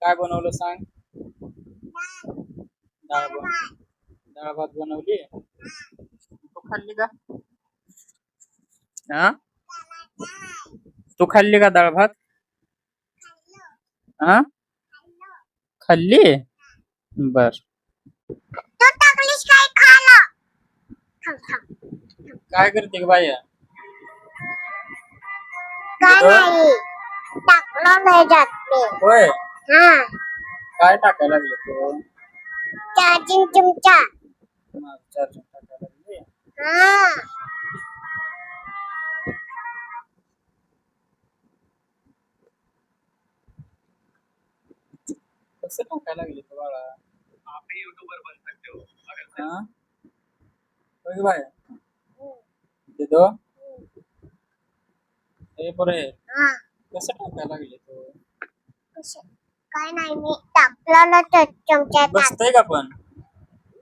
काय बनवलं सांग. डाळ डाळ भात बनवली. तू खाल्ली का? हा, तू खाल्ली का डाळ भात? हा, खाल्ली. बर. तू टाकलीस काय खाला? थांब थांब. काय करते ग बाया? काय नाही टाकलं नाही जात मी. होय, हा, काय टाकायला लागले तू? चार्जिंग तुमचा. चार्जिंग टाकायला लागली. हा, कसं टाकायला लागले तू बाळा? हा, होय ग बाया. दिदो, ए पोरे, हा. कसं टाकायला लागले तू? कसं? काय नाही मी टाकलं ना चमच्यात. बसतय का पण?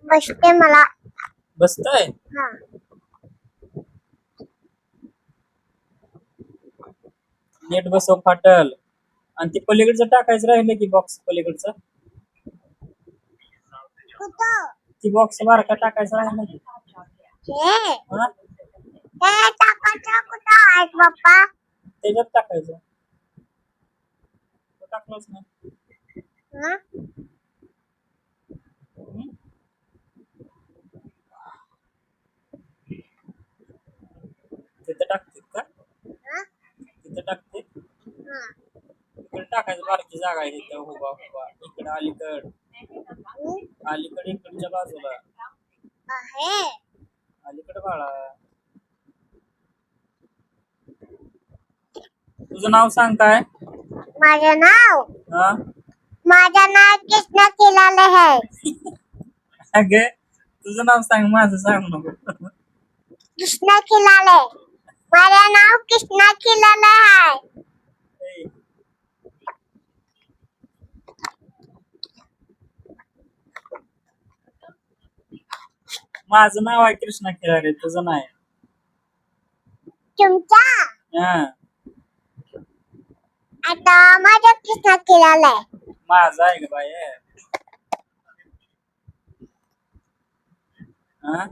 बसते मला. बसतय. हा, नेट बसव फाटल. आणि ती पलीकडचं टाकायचं राहिलं की बॉक्स पलीकडचं. कुठं? ती बॉक्स बारका टाकायचा राहिला की. हे हा? हे टाकायचं कुठं आहे पप्पा? त्याच्यात टाकायचं. तो टाकलाच नाही. हा? हम्म? तिथं टाकते का? हा? तिथं टाकते. हा. इकडे टाकायचं, बारकी जागा आहे तिथं. उभा उभा इकडं अलीकड. अलीकडे इकडच्या बाजूला. आहे. अलीकडे बाळा. तुझं नाव सांग काय? माझं नाव हा, कृष्णा खिलाले है. अगे तुझं नाव सांग, माझं सांग नको. कृष्णा खिलाले. माझं नाव कृष्णा खिलाले है. ए, माझं नाव आहे कृष्णा खिलारे, तुझं नाही. तुमचा हा, आता माझं कृष्णा खिलाले. माझं आहे ग बाय. हा,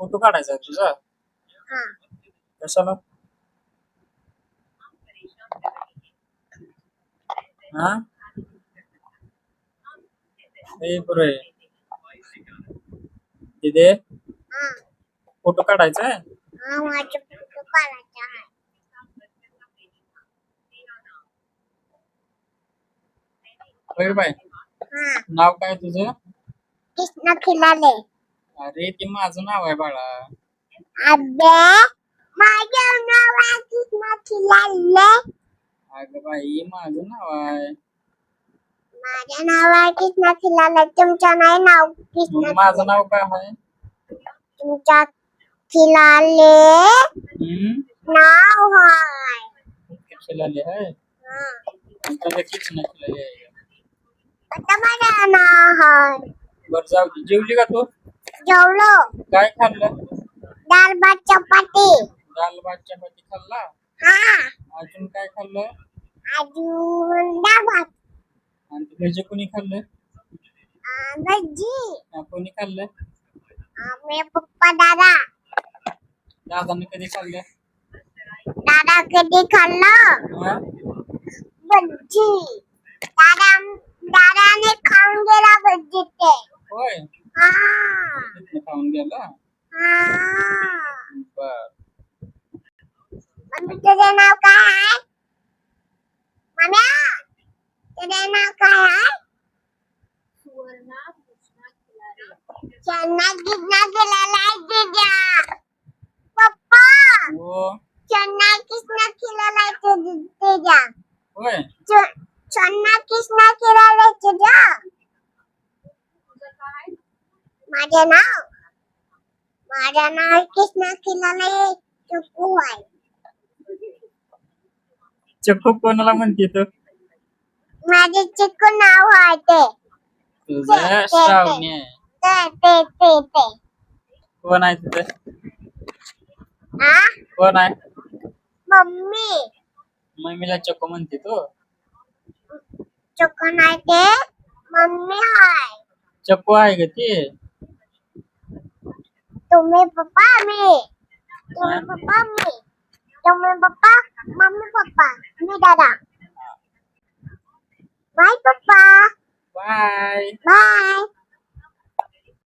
फोटो काढायचा आहे तुझा? हा. कशाला? हा, ए पुरे तिथे हा. फोटो काढायचा आहे. हा, माझं फोटो काढायचा आहे. होय बाय. हा. नाव काय तुझं? कृष्णा खिलाले. अरे ते माझं नाव आहे बाळा. अबे माझं नाव आहे कृष्णा खिलाले. अगं बाई, माझं नाव आहे. माझं नाव आहे कृष्णा खिलाले. तुमचं नाही नाव कृष्णा. मग माझं नाव काय आहे? तुमच्या खिलाले नाव आहे. खिलाले आहे. हा. तुझं कृष्णा खिलाले आहे. आता माझं नाव आहे. बरं जाऊ दे. जेवली का तू? जेवलो. काय खाल्लं? दाल भात चपाती. दाल भात चपाती खाल्ला. हा. अजून काय खाल्लं? अजून दाल भात. आणि ते भजी कोणी खाल्लं? भजी. कोणी खाल्लं? मेरे पप्पा दादा. दादाने कधी खाल्लं? दादा कधी खाल्लं? हा? भजी. दादाने खाऊन गेला भजी ते. होय, हा. तिथनं खाऊन गेला. हा. बर. मम्मी तुझं नाव काय आहे? मम्मी तुझं नाव काय आहे? चन्ना कृष्णा खिलाला तुझ्या पप्पा. हो. चन्ना कृष्णा खिलाला तुझ्या. होय. चन्ना कृष्णा खिलाला तुझ्या. माझं नाव कृष्णा खिलाला चक्कू आहे. चक्कू कोणाला म्हणते तू? माझे चिक्कू नाव आहे ते. तुझं श्रावणी आहे. ते. कोण आहे तिथे? हा? कोण आहे? मम्मी. मम्मीला चक्को म्हणते तो. चक्को नाही ते मम्मी आहे. चक्को आहे का ते? तुम्ही पप्पा मी. तुम्ही पप्पा मी. तुम्ही पप्पा मम्मी पप्पा मी दादा. बाय पप्पा. बाय. बाय.